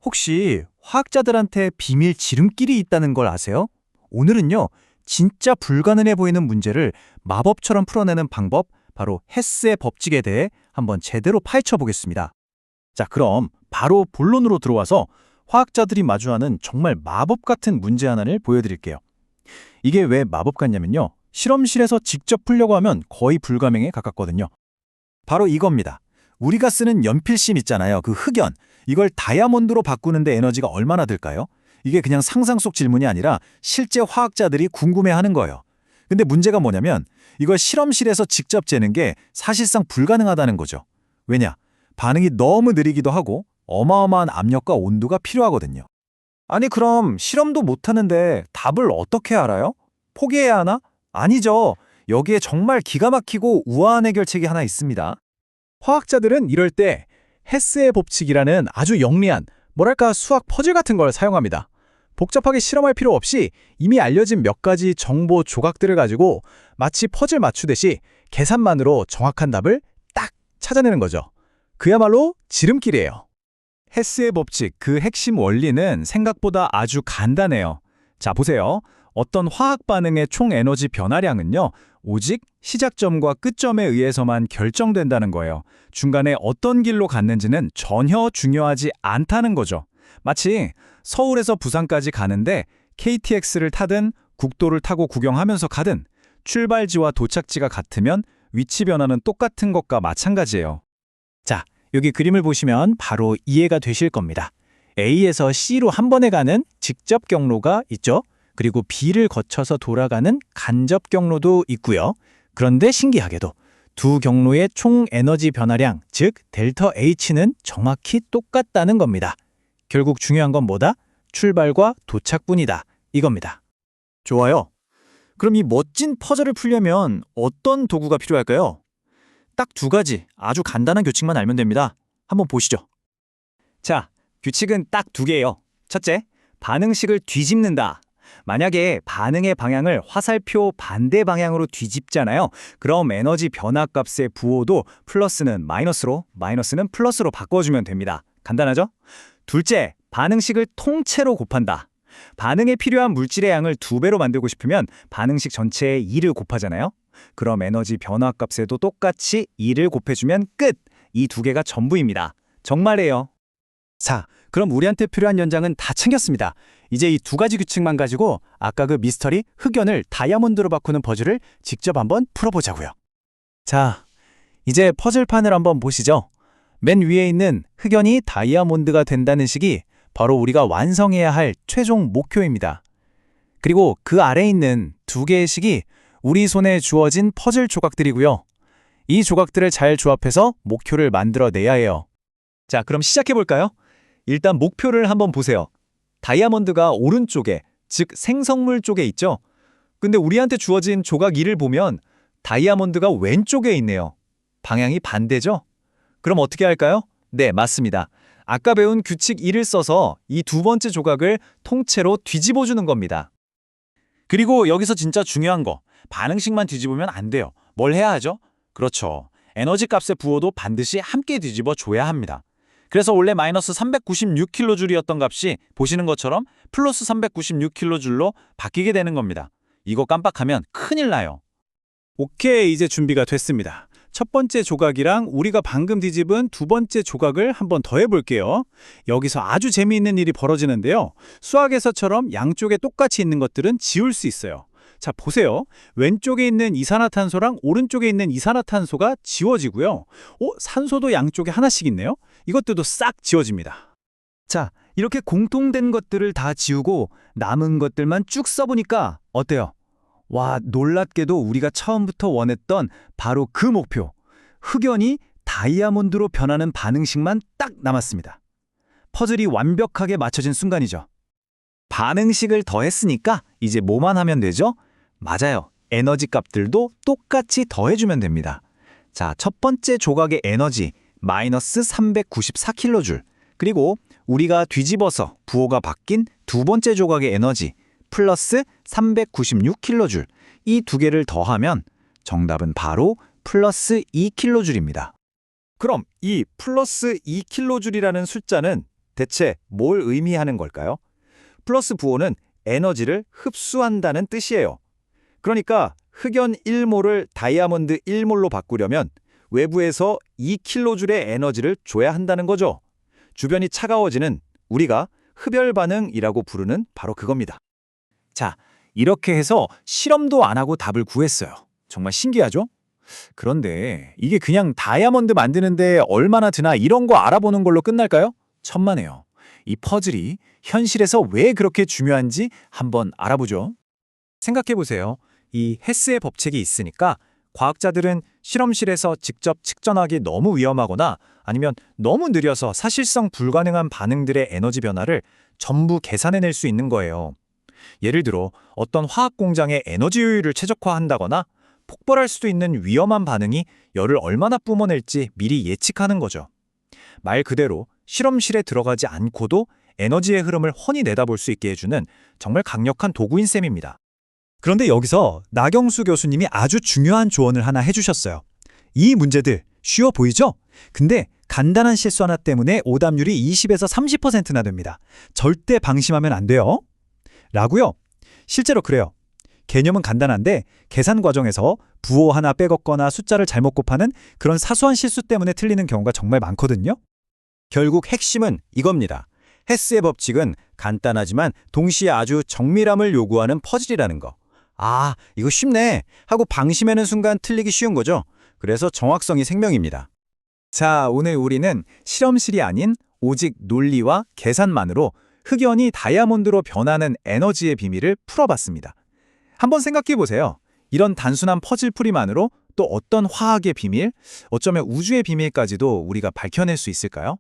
혹시 화학자들한테 비밀 지름길이 있다는 걸 아세요? 오늘은요, 진짜 불가능해 보이는 문제를 마법처럼 풀어내는 방법, 바로 헤스의 법칙에 대해 한번 제대로 파헤쳐 보겠습니다. 자, 그럼 바로 본론으로 들어와서 화학자들이 마주하는 정말 마법 같은 문제 하나를 보여드릴게요. 이게 왜 마법 같냐면요, 실험실에서 직접 풀려고 하면 거의 불가능에 가깝거든요. 바로 이겁니다. 우리가 쓰는 연필심 있잖아요. 그 흑연. 이걸 다이아몬드로 바꾸는데 에너지가 얼마나 들까요? 이게 그냥 상상 속 질문이 아니라 실제 화학자들이 궁금해하는 거예요. 근데 문제가 뭐냐면 이걸 실험실에서 직접 재는 게 사실상 불가능하다는 거죠. 왜냐? 반응이 너무 느리기도 하고 어마어마한 압력과 온도가 필요하거든요. 아니 그럼 실험도 못하는데 답을 어떻게 알아요? 포기해야 하나? 아니죠. 여기에 정말 기가 막히고 우아한 해결책이 하나 있습니다. 화학자들은 이럴 때 헤스의 법칙이라는 아주 영리한, 뭐랄까 수학 퍼즐 같은 걸 사용합니다. 복잡하게 실험할 필요 없이 이미 알려진 몇 가지 정보 조각들을 가지고 마치 퍼즐 맞추듯이 계산만으로 정확한 답을 딱 찾아내는 거죠. 그야말로 지름길이에요. 헤스의 법칙, 그 핵심 원리는 생각보다 아주 간단해요. 자, 보세요. 어떤 화학 반응의 총 에너지 변화량은요, 오직 시작점과 끝점에 의해서만 결정된다는 거예요. 중간에 어떤 길로 갔는지는 전혀 중요하지 않다는 거죠. 마치 서울에서 부산까지 가는데 KTX를 타든 국도를 타고 구경하면서 가든 출발지와 도착지가 같으면 위치 변화는 똑같은 것과 마찬가지예요. 자, 여기 그림을 보시면 바로 이해가 되실 겁니다. A에서 C로 한 번에 가는 직접 경로가 있죠. 그리고 B를 거쳐서 돌아가는 간접 경로도 있고요. 그런데 신기하게도 두 경로의 총 에너지 변화량, 즉 델타 H는 정확히 똑같다는 겁니다. 결국 중요한 건 뭐다? 출발과 도착뿐이다. 이겁니다. 좋아요. 그럼 이 멋진 퍼즐을 풀려면 어떤 도구가 필요할까요? 딱 두 가지 아주 간단한 규칙만 알면 됩니다. 한번 보시죠. 자, 규칙은 딱 두 개예요. 첫째, 반응식을 뒤집는다. 만약에 반응의 방향을 화살표 반대 방향으로 뒤집잖아요. 그럼 에너지 변화 값의 부호도 플러스는 마이너스로, 마이너스는 플러스로 바꿔주면 됩니다. 간단하죠? 둘째, 반응식을 통째로 곱한다. 반응에 필요한 물질의 양을 2배로 만들고 싶으면 반응식 전체에 2를 곱하잖아요. 그럼 에너지 변화 값에도 똑같이 2를 곱해주면 끝! 이 두 개가 전부입니다. 정말이에요. 자, 그럼 우리한테 필요한 연장은 다 챙겼습니다. 이제 이 두 가지 규칙만 가지고 아까 그 미스터리 흑연을 다이아몬드로 바꾸는 퍼즐을 직접 한번 풀어보자고요. 자, 이제 퍼즐판을 한번 보시죠. 맨 위에 있는 흑연이 다이아몬드가 된다는 식이 바로 우리가 완성해야 할 최종 목표입니다. 그리고 그 아래에 있는 두 개의 식이 우리 손에 주어진 퍼즐 조각들이고요. 이 조각들을 잘 조합해서 목표를 만들어내야 해요. 자, 그럼 시작해볼까요? 일단 목표를 한번 보세요. 다이아몬드가 오른쪽에, 즉 생성물 쪽에 있죠? 근데 우리한테 주어진 조각 2를 보면 다이아몬드가 왼쪽에 있네요. 방향이 반대죠? 그럼 어떻게 할까요? 네, 맞습니다. 아까 배운 규칙 2를 써서 이 두 번째 조각을 통째로 뒤집어주는 겁니다. 그리고 여기서 진짜 중요한 거, 반응식만 뒤집으면 안 돼요. 뭘 해야 하죠? 그렇죠. 에너지 값의 부호도 반드시 함께 뒤집어 줘야 합니다. 그래서 원래 마이너스 396kJ이었던 값이 보시는 것처럼 플러스 396kJ로 바뀌게 되는 겁니다. 이거 깜빡하면 큰일 나요. 오케이, 이제 준비가 됐습니다. 첫 번째 조각이랑 우리가 방금 뒤집은 두 번째 조각을 한번 더 해볼게요. 여기서 아주 재미있는 일이 벌어지는데요. 수학에서처럼 양쪽에 똑같이 있는 것들은 지울 수 있어요. 자, 보세요. 왼쪽에 있는 이산화탄소랑 오른쪽에 있는 이산화탄소가 지워지고요. 산소도 양쪽에 하나씩 있네요. 이것들도 싹 지워집니다. 자, 이렇게 공통된 것들을 다 지우고 남은 것들만 쭉 써보니까 어때요? 와, 놀랍게도 우리가 처음부터 원했던 바로 그 목표, 흑연이 다이아몬드로 변하는 반응식만 딱 남았습니다. 퍼즐이 완벽하게 맞춰진 순간이죠. 반응식을 더했으니까 이제 뭐만 하면 되죠? 맞아요. 에너지 값들도 똑같이 더해주면 됩니다. 자, 첫 번째 조각의 에너지 마이너스 394kJ, 그리고 우리가 뒤집어서 부호가 바뀐 두 번째 조각의 에너지 플러스 396kJ, 이 두 개를 더하면 정답은 바로 플러스 2kJ입니다. 그럼 이 플러스 2kJ이라는 숫자는 대체 뭘 의미하는 걸까요? 플러스 부호는 에너지를 흡수한다는 뜻이에요. 그러니까 흑연 1몰을 다이아몬드 1몰로 바꾸려면 외부에서 2kJ의 에너지를 줘야 한다는 거죠. 주변이 차가워지는 우리가 흡열 반응이라고 부르는 바로 그겁니다. 자, 이렇게 해서 실험도 안 하고 답을 구했어요. 정말 신기하죠? 그런데 이게 그냥 다이아몬드 만드는데 얼마나 드나 이런 거 알아보는 걸로 끝날까요? 천만에요. 이 퍼즐이 현실에서 왜 그렇게 중요한지 한번 알아보죠. 생각해보세요. 이 헤스의 법칙이 있으니까 과학자들은 실험실에서 직접 측정하기 너무 위험하거나 아니면 너무 느려서 사실상 불가능한 반응들의 에너지 변화를 전부 계산해낼 수 있는 거예요. 예를 들어 어떤 화학 공장의 에너지 효율을 최적화한다거나 폭발할 수도 있는 위험한 반응이 열을 얼마나 뿜어낼지 미리 예측하는 거죠. 말 그대로 실험실에 들어가지 않고도 에너지의 흐름을 훤히 내다볼 수 있게 해주는 정말 강력한 도구인 셈입니다. 그런데 여기서 나경수 교수님이 아주 중요한 조언을 하나 해주셨어요. 이 문제들 쉬워 보이죠? 근데 간단한 실수 하나 때문에 오답률이 20에서 30%나 됩니다. 절대 방심하면 안 돼요. 라고요? 실제로 그래요. 개념은 간단한데 계산 과정에서 부호 하나 빼먹거나 숫자를 잘못 곱하는 그런 사소한 실수 때문에 틀리는 경우가 정말 많거든요. 결국 핵심은 이겁니다. 헤스의 법칙은 간단하지만 동시에 아주 정밀함을 요구하는 퍼즐이라는 거. 아, 이거 쉽네 하고 방심하는 순간 틀리기 쉬운 거죠. 그래서 정확성이 생명입니다. 자, 오늘 우리는 실험실이 아닌 오직 논리와 계산만으로 흑연이 다이아몬드로 변하는 에너지의 비밀을 풀어봤습니다. 한번 생각해 보세요. 이런 단순한 퍼즐 풀이만으로 또 어떤 화학의 비밀, 어쩌면 우주의 비밀까지도 우리가 밝혀낼 수 있을까요?